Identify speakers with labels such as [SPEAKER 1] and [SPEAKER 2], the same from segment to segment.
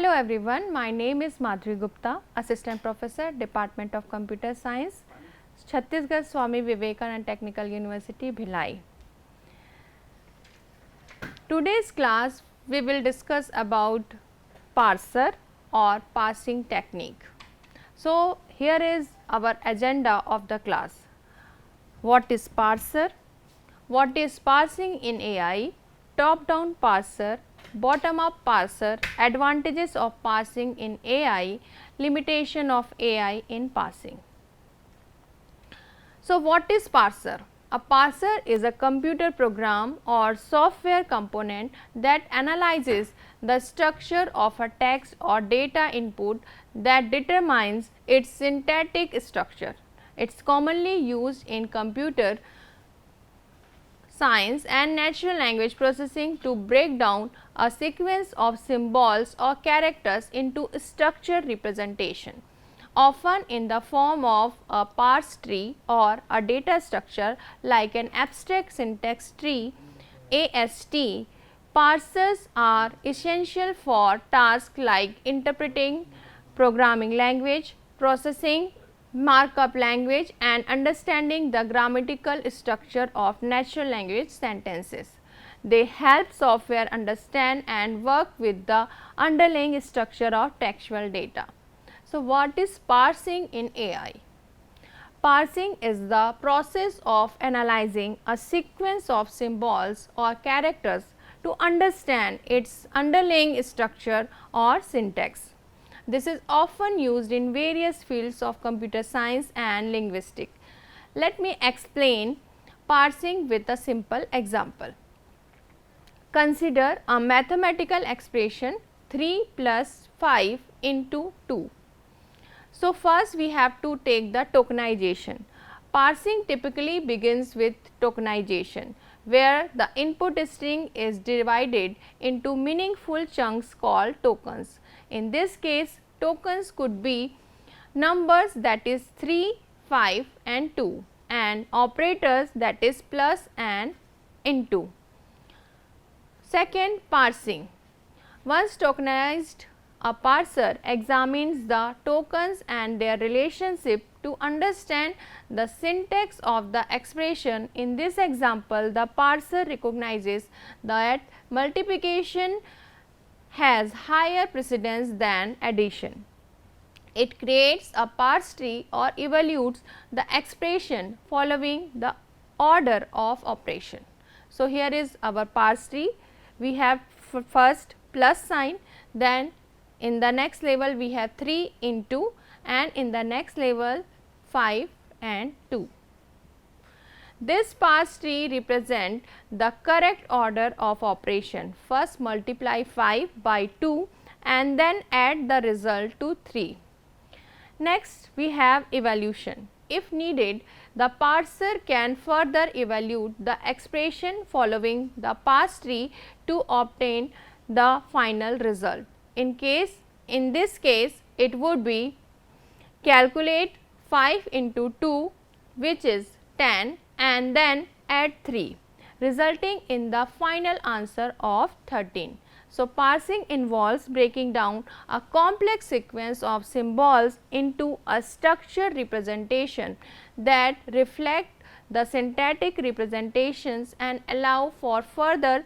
[SPEAKER 1] Hello everyone, my name is Madhuri Gupta, Assistant Professor, Department of Computer Science, Chhattisgarh Swami Vivekanand Technical University, Bhilai. Today's class we will discuss about parser or parsing technique. So, here is our agenda of the class. What is parser? What is parsing in AI? Top down parser, bottom up parser, advantages of parsing in AI, limitation of AI in parsing. So, what is parser? A parser is a computer program or software component that analyzes the structure of a text or data input that determines its syntactic structure. It is commonly used in computer science and natural language processing to break down a sequence of symbols or characters into structured representation, often in the form of a parse tree or a data structure like an abstract syntax tree AST. Parsers are essential for tasks like interpreting programming language, processing markup language and understanding the grammatical structure of natural language sentences. They help software understand and work with the underlying structure of textual data. So, what is parsing in AI? Parsing is the process of analyzing a sequence of symbols or characters to understand its underlying structure or syntax. This is often used in various fields of computer science and linguistics. Let me explain parsing with a simple example. Consider a mathematical expression 3 plus 5 into 2. So, first we have to take the tokenization. Parsing typically begins with tokenization, where the input string is divided into meaningful chunks called tokens. In this case, tokens could be numbers that is 3, 5 and 2 and operators that is plus and into. Second, parsing. Once tokenized, a parser examines the tokens and their relationship to understand the syntax of the expression. In this example, the parser recognizes that multiplication has higher precedence than addition. It creates a parse tree or evaluates the expression following the order of operation. So, here is our parse tree. We have first plus sign, then in the next level we have 3 into and in the next level 5 and 2. This parse tree represents the correct order of operation. First multiply 5 by 2 and then add the result to 3. Next we have evaluation. If needed, the parser can further evaluate the expression following the parse tree to obtain the final result. In this case, it would be calculate 5 into 2, which is 10, and then add 3, resulting in the final answer of 13. So, parsing involves breaking down a complex sequence of symbols into a structured representation that reflect the syntactic representations and allow for further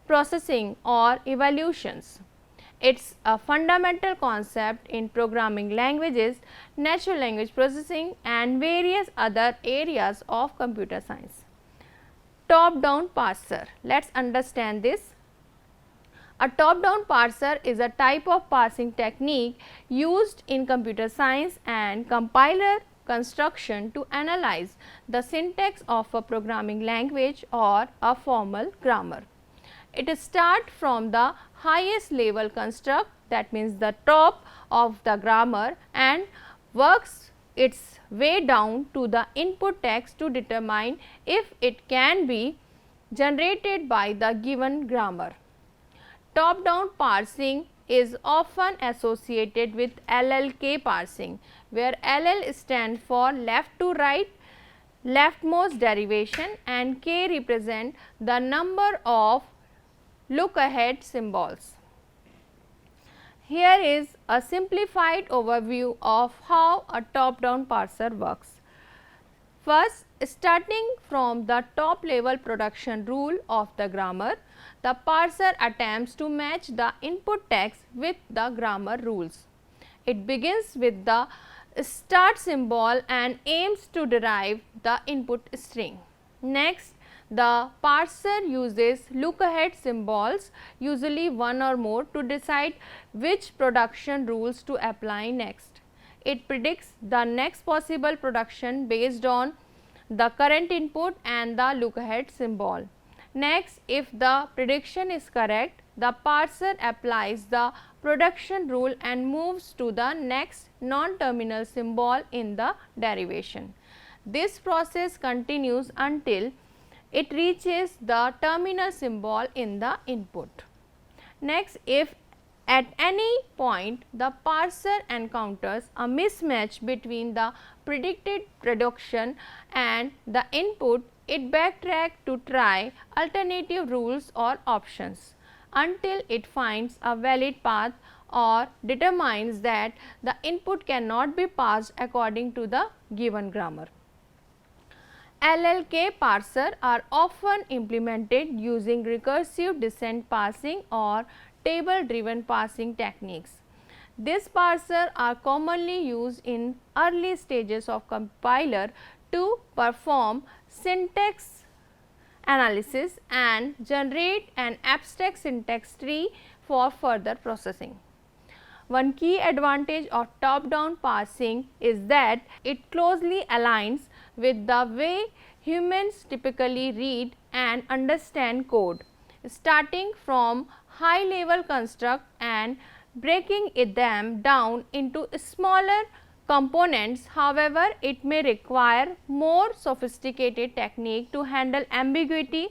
[SPEAKER 1] processing or evaluations. It is a fundamental concept in programming languages, natural language processing and various other areas of computer science. Top down parser. Let us understand this. A top down parser is a type of parsing technique used in computer science and compiler construction to analyze the syntax of a programming language or a formal grammar. It starts from the highest level construct, that means the top of the grammar, and works its way down to the input text to determine if it can be generated by the given grammar. Top down parsing is often associated with LLK parsing, where LL stands for left to right, leftmost derivation, and K represent the number of look ahead symbols. Here is a simplified overview of how a top-down parser works. First, starting from the top level production rule of the grammar, the parser attempts to match the input text with the grammar rules. It begins with the start symbol and aims to derive the input string. Next, the parser uses look ahead symbols, usually one or more, to decide which production rules to apply next. It predicts the next possible production based on the current input and the look ahead symbol. Next, if the prediction is correct, the parser applies the production rule and moves to the next non-terminal symbol in the derivation. This process continues until it reaches the terminal symbol in the input. Next, if at any point the parser encounters a mismatch between the predicted production and the input, it backtracks to try alternative rules or options until it finds a valid path or determines that the input cannot be passed according to the given grammar. LLK parser are often implemented using recursive descent parsing or table driven parsing techniques. These parsers are commonly used in early stages of compiler to perform syntax analysis and generate an abstract syntax tree for further processing. One key advantage of top-down parsing is that it closely aligns with the way humans typically read and understand code, starting from high-level construct and breaking them down into smaller components. However, it may require more sophisticated technique to handle ambiguity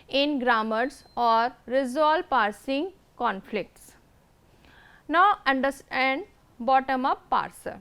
[SPEAKER 1] in grammars or resolve parsing conflicts. Now, understand bottom-up parser.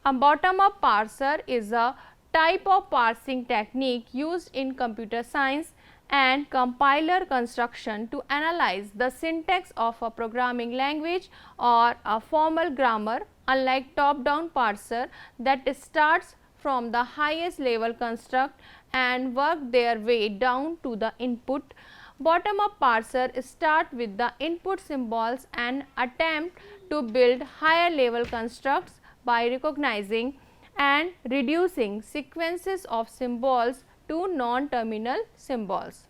[SPEAKER 1] A bottom-up parser is a type of parsing technique used in computer science and compiler construction to analyze the syntax of a programming language or a formal grammar. Unlike top-down parser that starts from the highest level construct and work their way down to the input, bottom-up parser start with the input symbols and attempt to build higher level constructs by recognizing and reducing sequences of symbols to non-terminal symbols.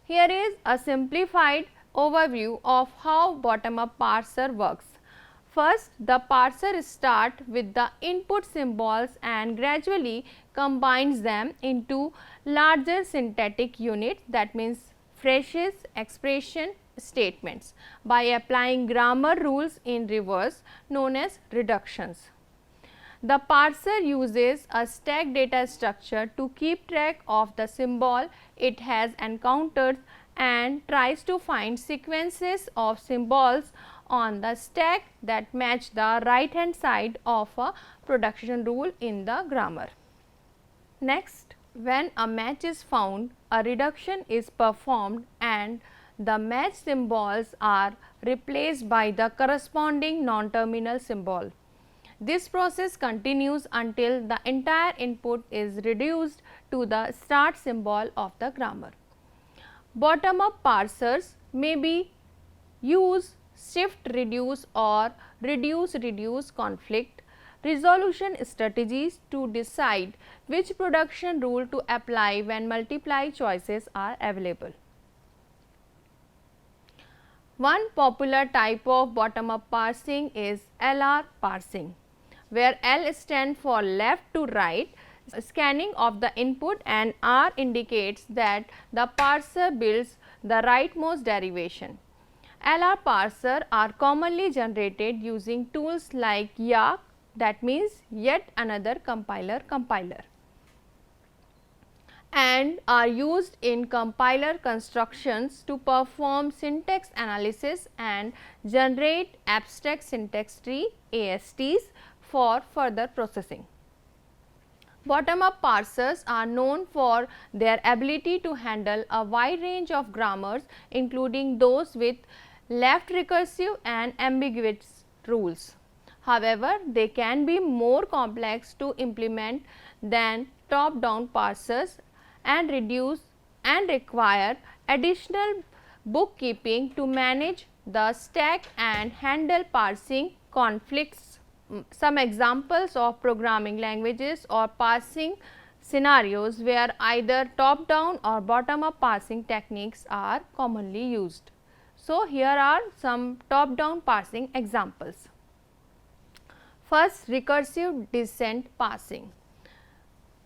[SPEAKER 1] Here is a simplified overview of how bottom-up parser works. First, the parser starts with the input symbols and gradually combines them into larger syntactic units, that means phrases, expression, statements, by applying grammar rules in reverse known as reductions. The parser uses a stack data structure to keep track of the symbol it has encountered and tries to find sequences of symbols on the stack that match the right hand side of a production rule in the grammar. Next, when a match is found, a reduction is performed and the match symbols are replaced by the corresponding non-terminal symbol. This process continues until the entire input is reduced to the start symbol of the grammar. Bottom-up parsers may be use shift reduce or reduce reduce conflict resolution strategies to decide which production rule to apply when multiple choices are available. One popular type of bottom-up parsing is LR parsing, where L stands for left to right scanning of the input and R indicates that the parser builds the rightmost derivation. LR parser are commonly generated using tools like YAK, that means yet another compiler, and are used in compiler constructions to perform syntax analysis and generate abstract syntax tree ASTs for further processing. Bottom-up parsers are known for their ability to handle a wide range of grammars, including those with left recursive and ambiguous rules. However, they can be more complex to implement than top-down parsers and require additional bookkeeping to manage the stack and handle parsing conflicts. Some examples of programming languages or parsing scenarios where either top-down or bottom-up parsing techniques are commonly used. So, here are some top-down parsing examples. First, recursive descent parsing.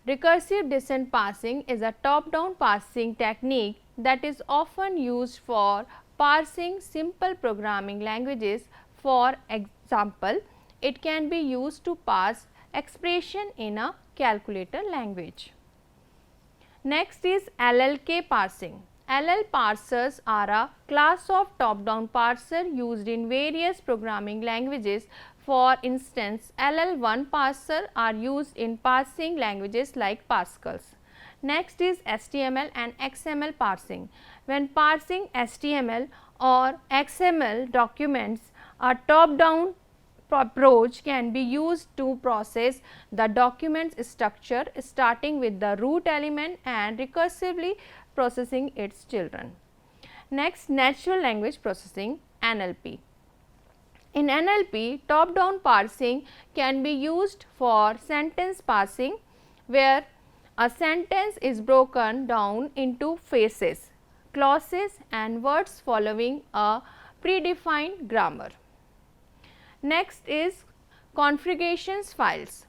[SPEAKER 1] Recursive descent parsing is a top-down parsing technique that is often used for parsing simple programming languages. For example, it can be used to parse expression in a calculator language. Next is LLK parsing. LL parsers are a class of top-down parser used in various programming languages. For instance, LL1 parser are used in parsing languages like Pascal. Next is HTML and XML parsing. When parsing HTML or XML documents, a top-down approach can be used to process the document's structure, starting with the root element and recursively processing its children. Next, natural language processing, NLP. In NLP, top-down parsing can be used for sentence parsing, where a sentence is broken down into phrases, clauses and words following a predefined grammar. Next is configurations files.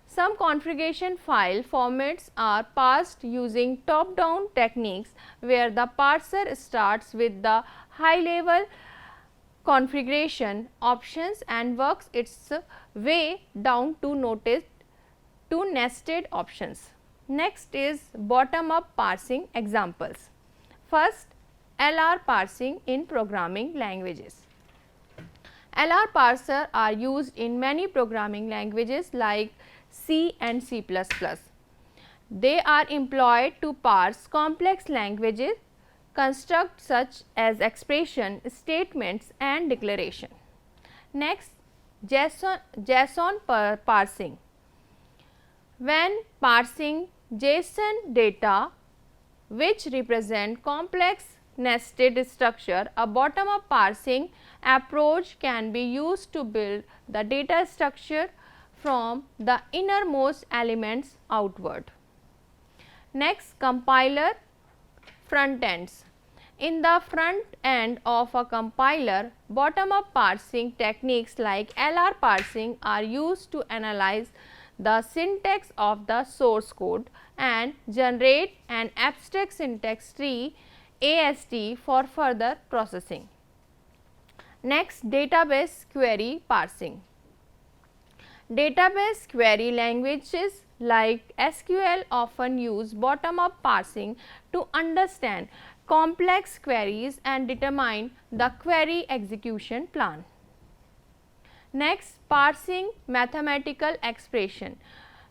[SPEAKER 1] Some configuration file formats are parsed using top-down techniques, where the parser starts with the high-level configuration options and works its way down to nested options. Next is bottom-up parsing examples. First, LR parsing in programming languages. LR parser are used in many programming languages like C and C++. They are employed to parse complex languages, constructs such as expression, statements and declaration. Next, JSON parsing. When parsing JSON data which represent complex nested structure, a bottom-up parsing approach can be used to build the data structure from the innermost elements outward. Next, compiler front ends. In the front end of a compiler, bottom-up parsing techniques like LR parsing are used to analyze the syntax of the source code and generate an abstract syntax tree AST for further processing. Next, database query parsing. Database query languages like SQL often use bottom-up parsing to understand complex queries and determine the query execution plan. Next, parsing mathematical expression.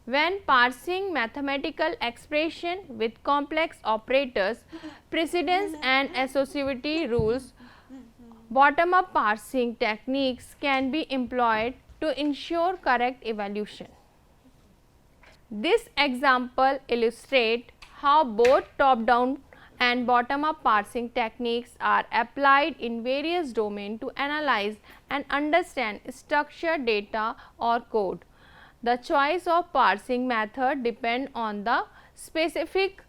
[SPEAKER 1] When parsing mathematical expression with complex operators, precedence and associativity rules, bottom-up parsing techniques can be employed to ensure correct evaluation. This example illustrates how both top-down and bottom-up parsing techniques are applied in various domains to analyze and understand structured data or code. The choice of parsing method depends on the specific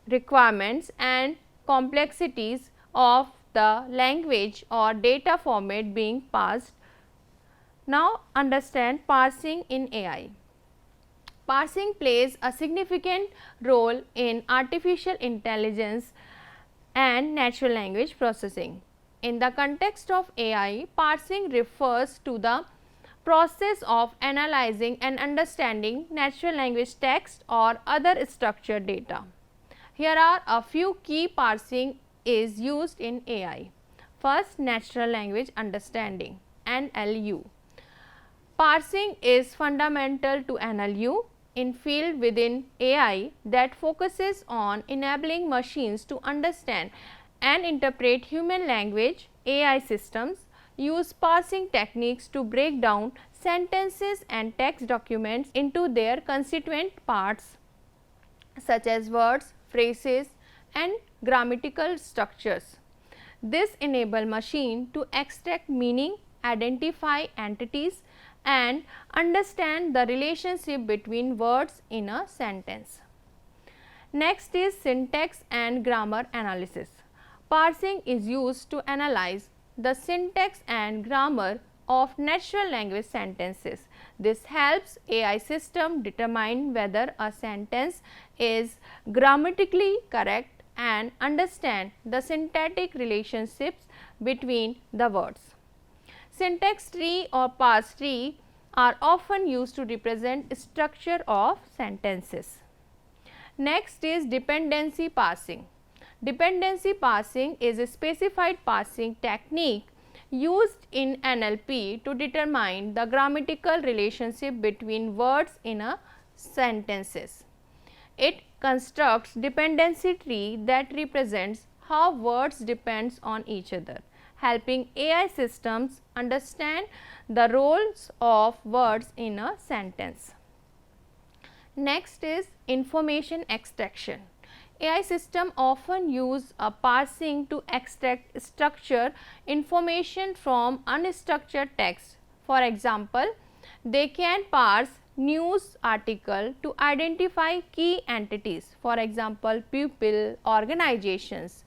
[SPEAKER 1] requirements and complexities of the language or data format being parsed. Now, understand parsing in AI. Parsing plays a significant role in artificial intelligence and natural language processing. In the context of AI, parsing refers to the process of analyzing and understanding natural language text or other structured data. Here are a few key parsing is used in AI. First, natural language understanding, NLU. Parsing is fundamental to NLU in field within AI that focuses on enabling machines to understand and interpret human language, AI systems use parsing techniques to break down sentences and text documents into their constituent parts such as words, phrases and grammatical structures. This enables machine to extract meaning, identify entities and understand the relationship between words in a sentence. Next is syntax and grammar analysis. Parsing is used to analyze the syntax and grammar of natural language sentences. This helps AI system determine whether a sentence is grammatically correct and understand the syntactic relationships between the words. Syntax tree or parse tree are often used to represent structure of sentences. Next is dependency parsing. Dependency parsing is a specified parsing technique used in NLP to determine the grammatical relationship between words in a sentences. It constructs dependency tree that represents how words depends on each other, helping AI systems understand the roles of words in a sentence. Next is information extraction. AI systems often use a parsing to extract structured information from unstructured text. For example, they can parse news article to identify key entities, for example, people, organizations,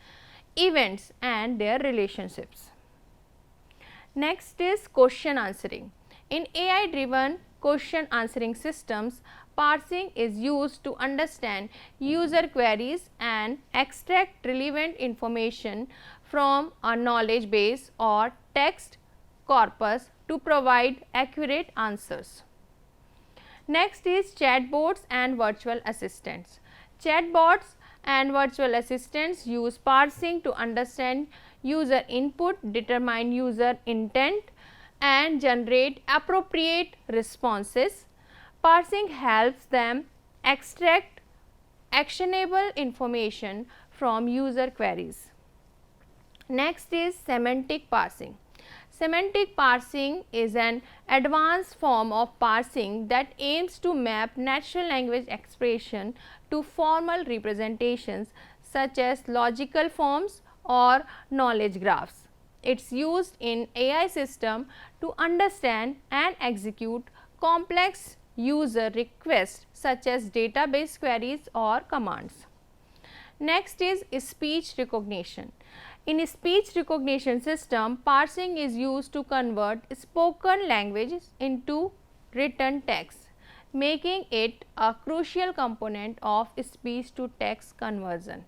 [SPEAKER 1] events and their relationships. Next is question answering. In AI driven question answering systems, parsing is used to understand user queries and extract relevant information from a knowledge base or text corpus to provide accurate answers. Next is chatbots and virtual assistants. Chatbots and virtual assistants use parsing to understand user input, determine user intent and generate appropriate responses. Parsing helps them extract actionable information from user queries. Next is semantic parsing. Semantic parsing is an advanced form of parsing that aims to map natural language expression to formal representations such as logical forms or knowledge graphs. It is used in AI system to understand and execute complex user requests such as database queries or commands. Next is speech recognition. In a speech recognition system, parsing is used to convert spoken languages into written text, making it a crucial component of speech to text conversion.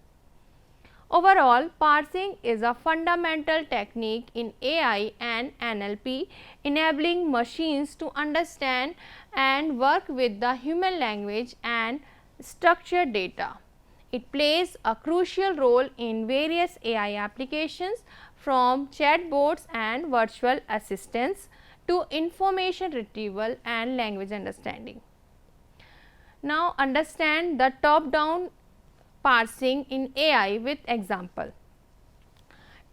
[SPEAKER 1] Overall, parsing is a fundamental technique in AI and NLP, enabling machines to understand and work with the human language and structured data. It plays a crucial role in various AI applications from chatbots and virtual assistants to information retrieval and language understanding. Now, understand the top-down parsing in AI with example.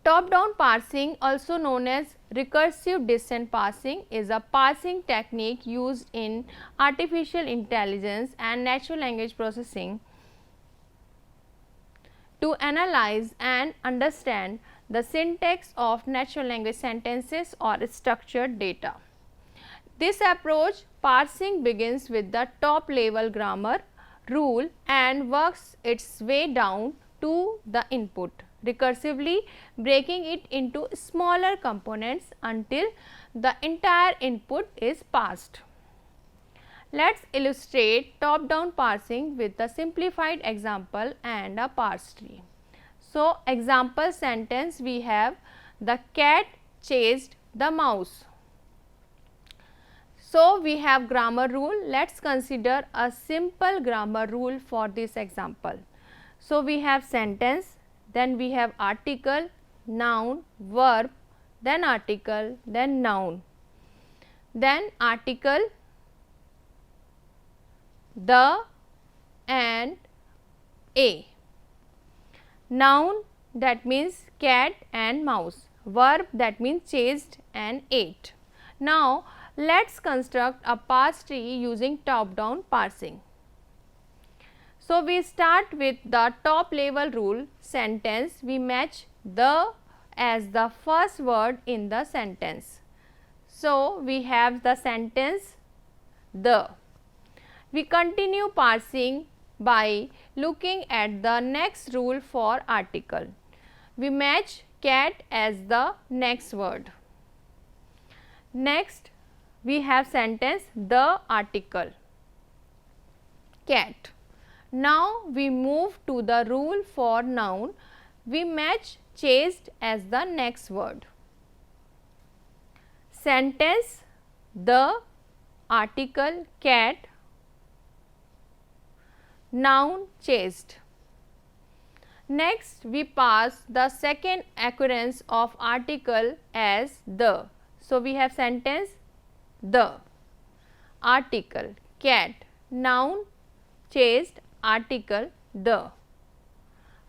[SPEAKER 1] Top-down parsing, also known as recursive descent parsing, is a parsing technique used in artificial intelligence and natural language processing to analyze and understand the syntax of natural language sentences or structured data. This approach, parsing, begins with the top level grammar rule and works its way down to the input, recursively breaking it into smaller components until the entire input is parsed. Let us illustrate top-down parsing with a simplified example and a parse tree. So, example sentence we have: the cat chased the mouse. So, we have grammar rule. Let us consider a simple grammar rule for this example. So, we have sentence, then we have article, noun, verb, then article, then noun, then article, the and a, noun, that means cat and mouse. Verb, that means chased and ate. Now, let us construct a parse tree using top down parsing. So, we start with the top level rule sentence. We match the as the first word in the sentence. So, we have the sentence the. We continue parsing by looking at the next rule for article. We match cat as the next word. Next, we have sentence the article cat. Now, we move to the rule for noun. We match chased as the next word. Sentence the article cat, noun chased. Next, we pass the second occurrence of article as the. So, we have sentence the article cat, noun chased, article the.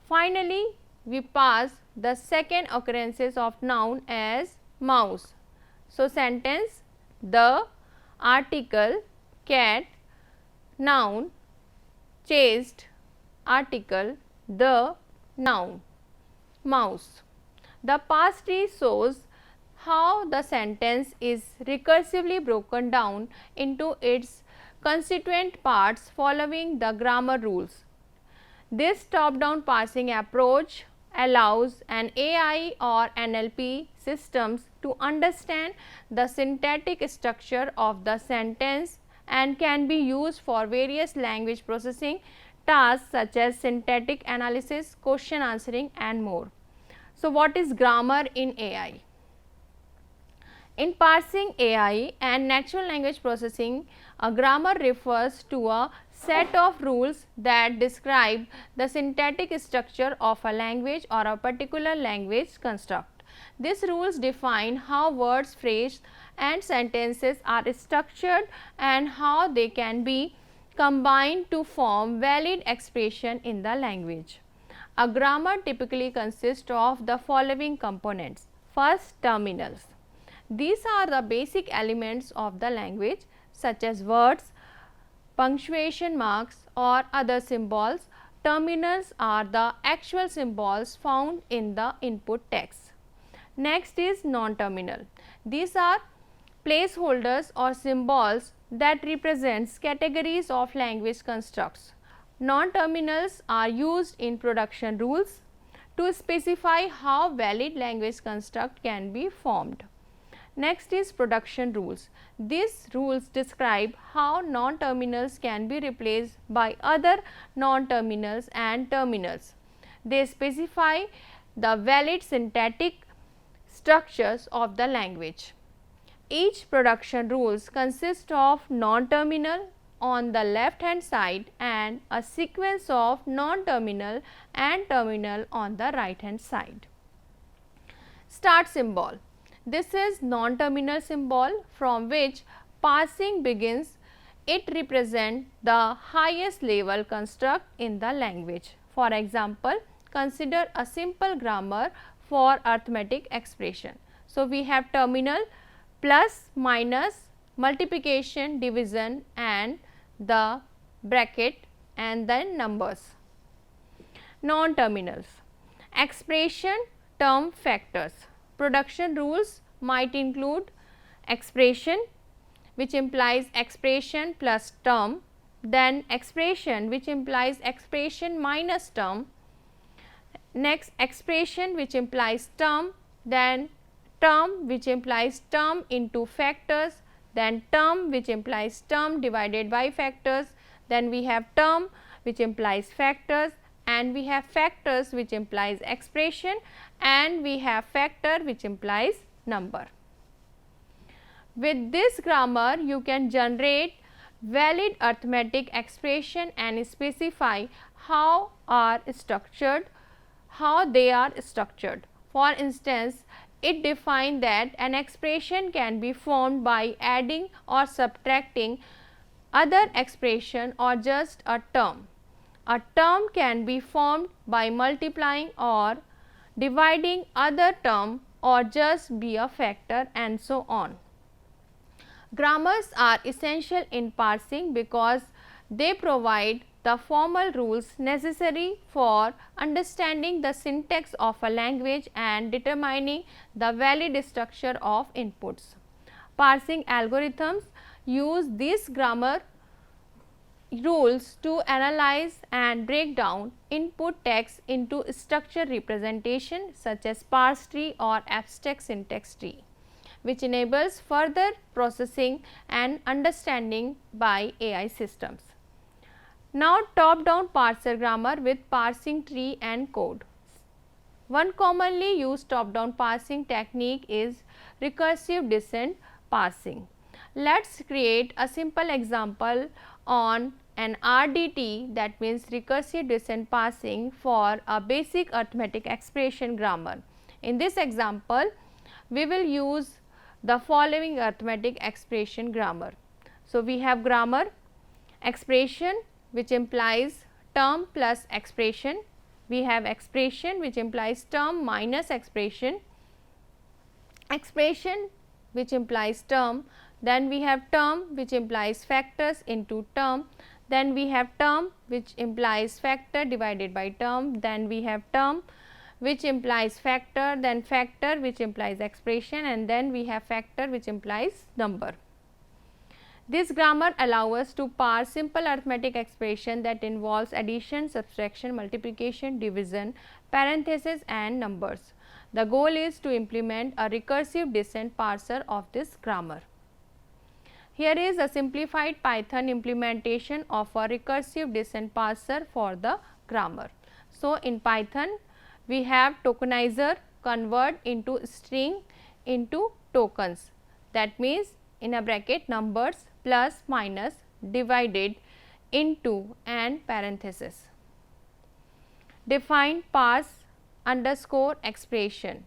[SPEAKER 1] Finally, we pass the second occurrences of noun as mouse. So, sentence the article cat, noun chased, article the, noun mouse. The parse tree shows how the sentence is recursively broken down into its constituent parts following the grammar rules. This top down parsing approach allows an AI or NLP systems to understand the syntactic structure of the sentence and can be used for various language processing tasks such as syntactic analysis, question answering and more. So, what is grammar in AI? In parsing AI and natural language processing, a grammar refers to a set of rules that describe the syntactic structure of a language or a particular language construct. These rules define how words, phrases and sentences are structured and how they can be combined to form valid expression in the language. A grammar typically consists of the following components. First, terminals. These are the basic elements of the language such as words, punctuation marks or other symbols. Terminals are the actual symbols found in the input text. Next is non-terminal. These are placeholders or symbols that represents categories of language constructs. Non-terminals are used in production rules to specify how valid language construct can be formed. Next is production rules. These rules describe how non-terminals can be replaced by other non-terminals and terminals. They specify the valid syntactic structures of the language. Each production rules consist of non-terminal on the left hand side and a sequence of non-terminal and terminal on the right hand side. Start symbol. This is non-terminal symbol from which parsing begins. It represents the highest level construct in the language. For example, consider a simple grammar for arithmetic expression. So, we have terminal, plus, minus, multiplication, division and the bracket and then numbers. Non-terminals. Expression, term, factors. Production rules might include expression, which implies expression plus term, then expression which implies expression minus term, next expression which implies term, then term which implies term into factors, then term which implies term divided by factors, then we have term which implies factors, and we have factors which implies expression, and we have factor which implies number. With this grammar, you can generate valid arithmetic expression and specify how they are structured. For instance, it defines that an expression can be formed by adding or subtracting other expression or just a term. A term can be formed by multiplying or dividing other term or just be a factor, and so on. Grammars are essential in parsing because they provide the formal rules necessary for understanding the syntax of a language and determining the valid structure of inputs. Parsing algorithms use these grammar rules to analyze and break down input text into structured representation such as parse tree or abstract syntax tree, which enables further processing and understanding by AI systems. Now, top-down parser grammar with parsing tree and code. One commonly used top-down parsing technique is recursive descent parsing. Let's create a simple example on an RDT, that means recursive descent parsing, for a basic arithmetic expression grammar. In this example, we will use the following arithmetic expression grammar. So, we have grammar expression which implies term plus expression, we have expression which implies term minus expression, expression which implies term, then we have term which implies factors into term, then we have term which implies factor divided by term, then we have term which implies factor, then factor which implies expression, and then we have factor which implies number. This grammar allows us to parse simple arithmetic expression that involves addition, subtraction, multiplication, division, parentheses and numbers. The goal is to implement a recursive descent parser of this grammar. Here is a simplified Python implementation of a recursive descent parser for the grammar. So, in Python we have tokenizer convert into string into tokens, that means in a bracket numbers plus minus divided into and parenthesis. Define parse underscore expression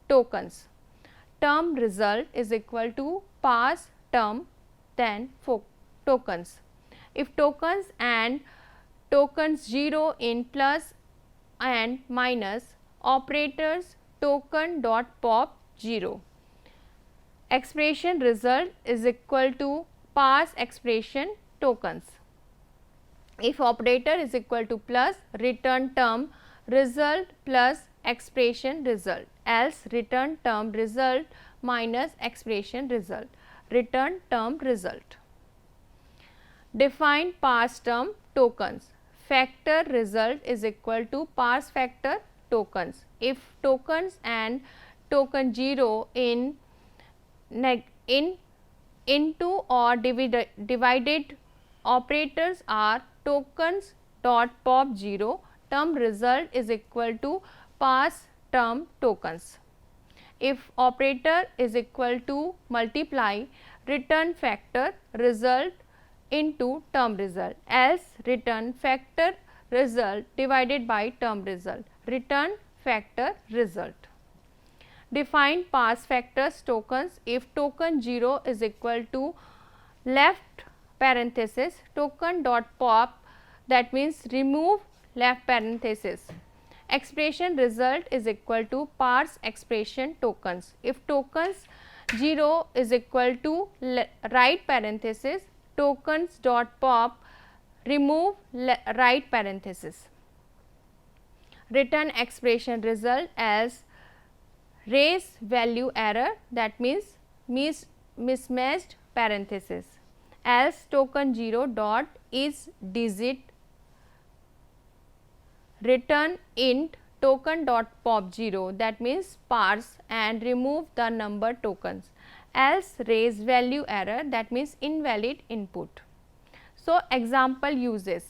[SPEAKER 1] tokens, term result is equal to parse term then tokens. If tokens and tokens 0 in plus and minus operators token dot pop 0. Expression result is equal to parse expression tokens. If operator is equal to plus, return term result plus expression result, else return term result minus expression result, return term result. Define parse term tokens. Factor result is equal to parse factor tokens. If tokens and token 0 in into or divided operators are tokens dot pop 0, term result is equal to parse term tokens. If operator is equal to multiply, return factor result into term result, else return factor result divided by term result, return factor result. Define parse factors tokens. If token 0 is equal to left parenthesis token dot pop, that means remove left parenthesis. Expression result is equal to parse expression tokens. If tokens 0 is equal to right parenthesis tokens dot pop, remove right parenthesis. Return expression result as raise value error, that means mismatched parenthesis, else token 0 dot is digit, return int token dot pop 0, that means parse and remove the number tokens, else raise value error, that means invalid input. So, example uses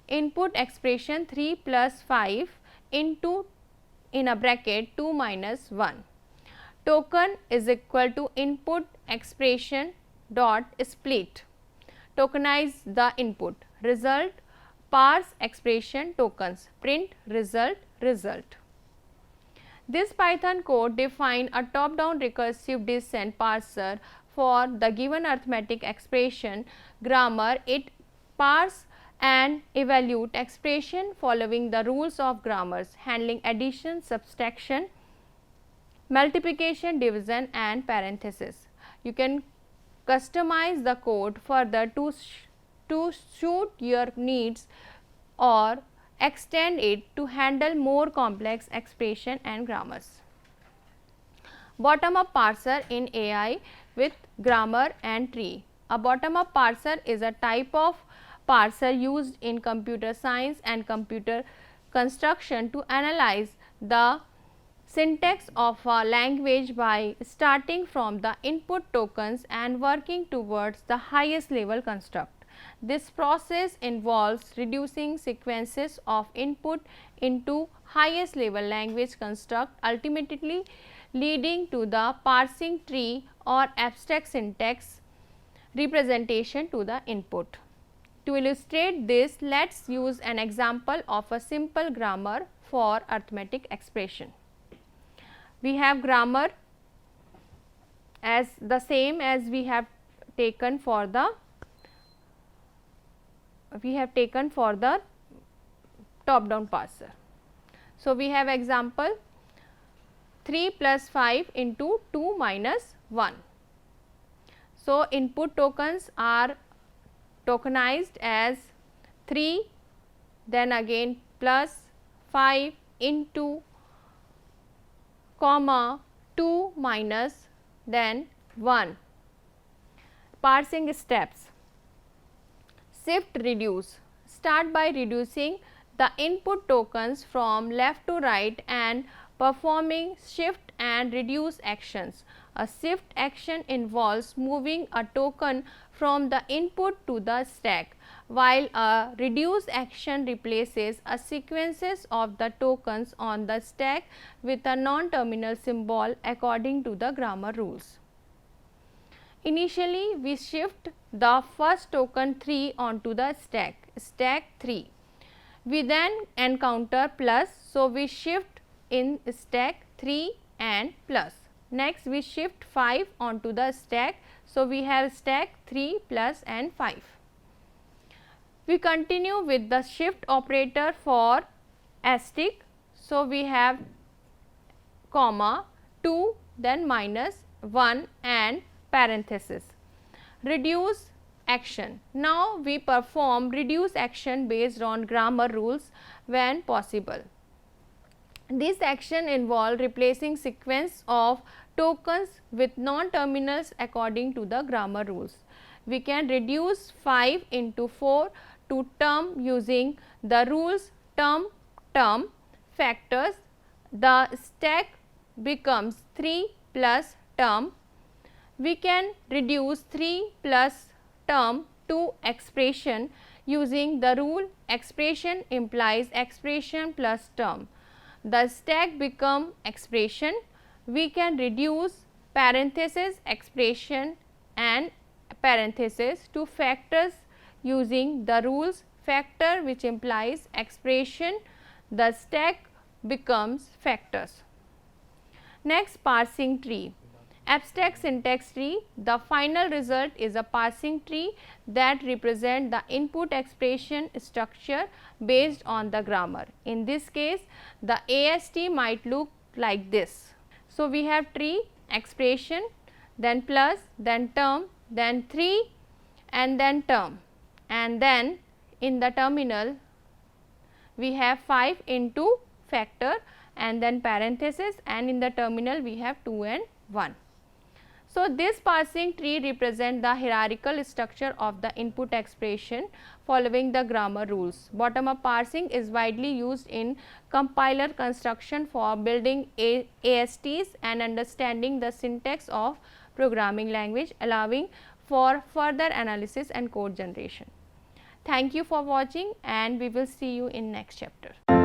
[SPEAKER 1] input expression 3 plus 5 into in a bracket 2 minus 1. Token is equal to input expression dot split. Tokenize the input. Result parse expression tokens. Print result result. This Python code define a top-down recursive descent parser for the given arithmetic expression grammar. It parse and evaluate expression following the rules of grammars, handling addition, subtraction, multiplication, division and parenthesis. You can customize the code further to suit your needs or extend it to handle more complex expression and grammars. Bottom-up parser in AI with grammar and tree. A bottom-up parser is a type of parser used in computer science and computer construction to analyze the syntax of a language by starting from the input tokens and working towards the highest level construct. This process involves reducing sequences of input into highest level language construct, ultimately leading to the parsing tree or abstract syntax representation to the input. To illustrate this, let us use an example of a simple grammar for arithmetic expression. We have grammar as the same as we have taken for the top down parser. So, we have example 3 plus 5 into 2 minus 1. So, input tokens are tokenized as 3, then again plus 5 into comma 2 minus then 1. Parsing steps. Shift reduce. Start by reducing the input tokens from left to right and performing shift and reduce actions. A shift action involves moving a token from the input to the stack, while a reduce action replaces a sequences of the tokens on the stack with a non-terminal symbol according to the grammar rules. Initially, we shift the first token 3 onto the stack 3. We then encounter plus, so we shift in stack 3 and plus. Next, we shift 5 onto the stack, so we have stack 3 plus and 5. We continue with the shift operator for asterisk, so we have comma 2 then minus 1 and parenthesis. Reduce action. Now, we perform reduce action based on grammar rules when possible. This action involves replacing sequence of tokens with non-terminals according to the grammar rules. We can reduce 5 into 4 to term using the rules term, factors. The stack becomes 3 plus term. We can reduce 3 plus term to expression using the rule expression implies expression plus term. The stack become expression. We can reduce parenthesis expression and parenthesis to factors using the rules factor which implies expression. The stack becomes factors. Next, parsing tree. Abstract syntax tree. The final result is a parsing tree that represent the input expression structure based on the grammar. In this case, the AST might look like this. So, we have tree, expression, then plus, then term, then 3 and then term, and then in the terminal we have 5 into factor and then parenthesis, and in the terminal we have 2 and 1. So, this parsing tree represent the hierarchical structure of the input expression following the grammar rules. Bottom up parsing is widely used in compiler construction for building ASTs and understanding the syntax of programming language, allowing for further analysis and code generation. Thank you for watching, and we will see you in next chapter.